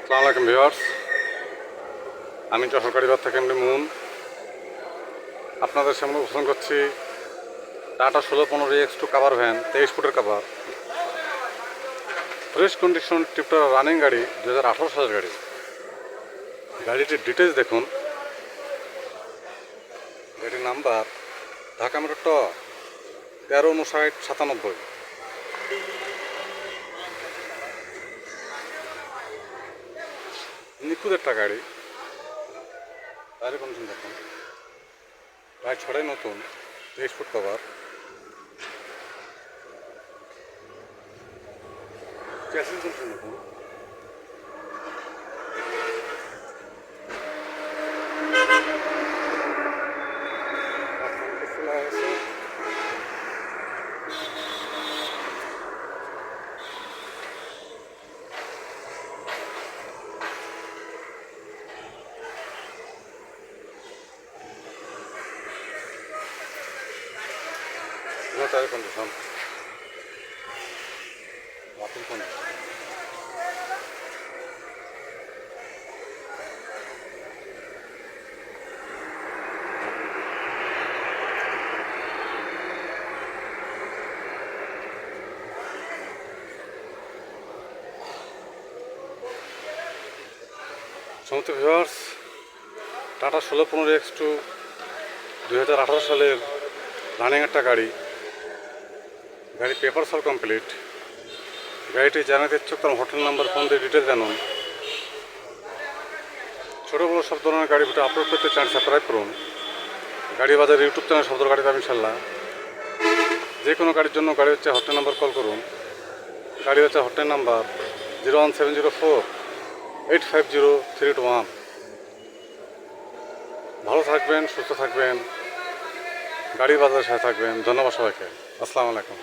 আসসালামু আলাইকুম ভিউয়ার্স, আমি যশোরকারী বাদ থেকে এমনি মুন আপনাদের সামনে উপস্থাপন করছি টাটা 1615 X2 কাভার ভ্যান 23 ফুটের কাভার ফ্রেশ কন্ডিশন টিপটার রানিং গাড়ি 2018 সালের গাড়ি। গাড়িটির ডিটেলস দেখুন। গাড়ির নাম্বার ঢাকা মেট্রো ট 135997। নিখুঁত একটা গাড়ি। টায়ারের কন্ডিশন দেখুন, টায়ার ছড়াই নতুন, 23 ফুট কভার। চ্যাসিস কন্ডিশন দেখুন, টায়ার কন্ডিশন, বাতিল কন্ডিশন। সমস্ত ভিউয়ার্স, টাটা 1615 X2 2018 সালের রানিং একটা গাড়ি। গাড়ি পেপার সল কমপ্লিট। গাড়িটি জানাতে ইচ্ছুক তার হোটেল নাম্বার, ফোন দিয়ে ডিটেল জানুন। ছোটো বড়ো সব ধরনের গাড়ি ভিডিও আপলোড করতে চ্যানেল সাবস্ক্রাইব করুন। গাড়ি বাজার ইউটিউব চ্যানেল শব্দ গাড়ি পাবেন ইনশাল্লাহ। যে কোনো গাড়ির জন্য গাড়ি হচ্ছে হটলাইন নাম্বার কল করুন। গাড়ি হচ্ছে হটলাইন নাম্বার 01704-850-321। ভালো থাকবেন, সুস্থ থাকবেন, গাড়ি বাজারের সাথে থাকবেন। ধন্যবাদ সবাইকে। আসসালামু আলাইকুম।